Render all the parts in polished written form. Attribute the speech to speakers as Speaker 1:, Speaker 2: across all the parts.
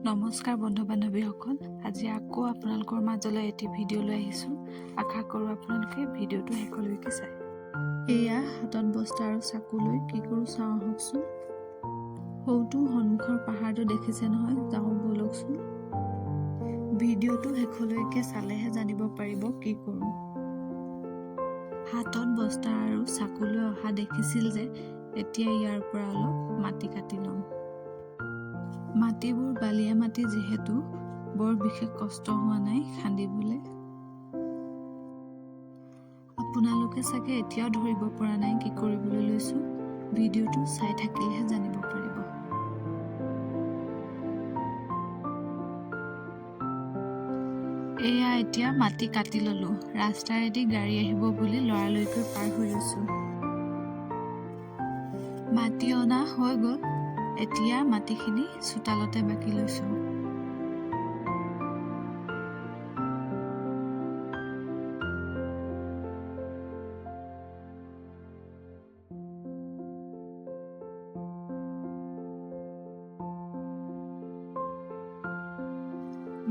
Speaker 1: নমস্কাৰ বন্ধু বান্ধৱীসকল, আজি আকৌ আপোনালোকৰ মাজলৈ এটি ভিডিঅ' লৈ আহিছোঁ। আশা কৰোঁ আপোনালোকে ভিডিঅ'টো শেষলৈকে চায়। এয়া হাতত বস্তা আৰু চাকু লৈ কি কৰোঁ চাওঁ আহকচোন। সৌটো সন্মুখৰ পাহাৰটো দেখিছে নহয়, যাওঁ ব'লকচোন। ভিডিঅ'টো শেষলৈকে চালেহে জানিব পাৰিব কি কৰোঁ। হাতত বস্তা আৰু চাকু লৈ অহা দেখিছিল যে, এতিয়া ইয়াৰ পৰা অলপ মাটি কাটি ল'ম। মাটিবোৰ বালিয়া মাটি যিহেতু বৰ বিশেষ কষ্ট হোৱা নাই খান্দিবলৈ। আপোনালোকে চাগে এতিয়াও ধৰিব পৰা নাই কি কৰিবলৈ লৈছোঁ। ভিডিঅ'টো চাই থাকিলেহে জানিব পাৰিব। এয়া এতিয়া মাটি কাটি ল'লোঁ। ৰাস্তাৰেদি গাড়ী আহিব বুলি লৰালৰিকৈ পাৰ হৈ লৈছোঁ। মাটি অনা হৈ গ'ল। এতিয়া মাটিখিনি চোতালতে বাকি লৈছোঁ।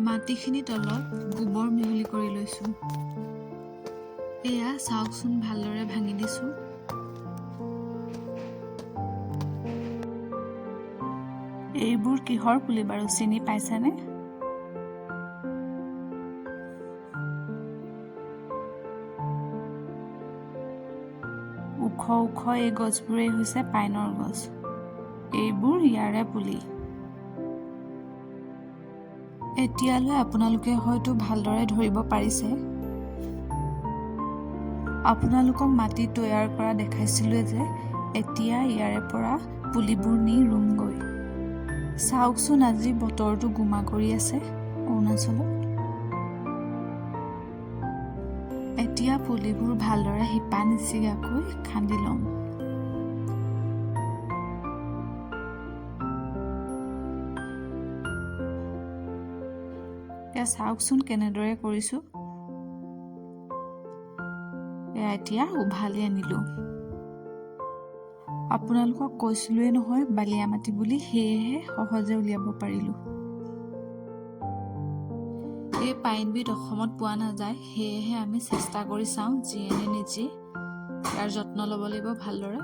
Speaker 1: মাটিখিনিৰ তলত গোবৰ মিহলি কৰি লৈছোঁ। এয়া চাওকচোন, ভালদৰে ভাঙি দিছোঁ। এইবোৰ কিহৰ পুলি বাৰু চিনি পাইছেনে? ওখ ওখ এই গছবোৰেই হৈছে পাইনৰ গছ। এইবোৰ ইয়াৰে পুলি। এতিয়ালৈ আপোনালোকে হয়তো ভালদৰে ধৰিব পাৰিছে। আপোনালোকক মাটি তৈয়াৰ কৰা দেখাইছিলোঁ যে, এতিয়া ইয়াৰে পৰা পুলিবোৰ নি ৰুমগৈ। চাওকচোন, আজি বতৰটো গোমা কৰি আছে অৰুণাচলত। এতিয়া পুলিবোৰ ভালদৰে শিপা নিচিগাকৈ খান্দি ল'ম। এয়া চাওকচোন কেনেদৰে কৰিছোঁ। এয়া এতিয়া উভালি আনিলোঁ। আপোনালোকক কৈছিলোঁৱেই নহয় বালিয়া মাটি বুলি, সেয়েহে সহজে উলিয়াব পাৰিলোঁ। এই পাইনবিধ অসমত পোৱা নাযায়, সেয়েহে আমি চেষ্টা কৰি চাওঁ যিয়েনে নিজে। ইয়াৰ যত্ন ল'ব লাগিব ভালদৰে।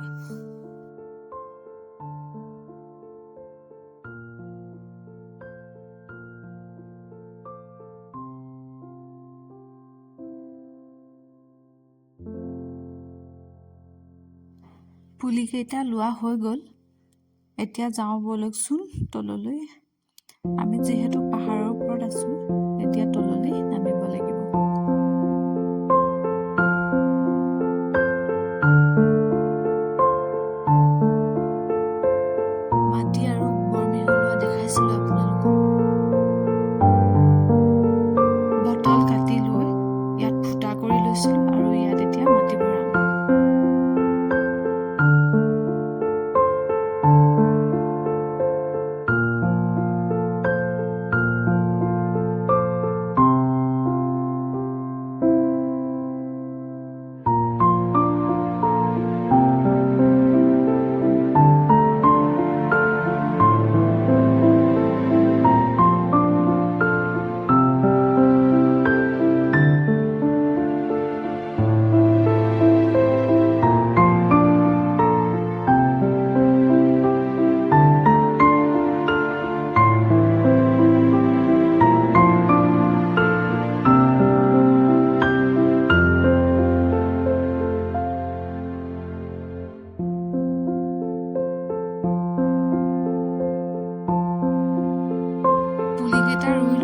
Speaker 1: পুলিকেইটা লোৱা হৈ গ'ল। এতিয়া যাওঁ ব'লকচোন তললৈ। আমি যিহেতু পাহাৰৰ ওপৰত আছোঁ, এতিয়া তললৈ নামিব লাগিব। মাটি আৰু গোবৰ মিহলোৱা দেখাইছিলোঁ আপোনালোকক। বটল কাটি লৈ ইয়াত ফুটা কৰি লৈছিলোঁ আৰু ইয়াত এতিয়া মাটি ভৰাম। পুলিকেইটা ৰুই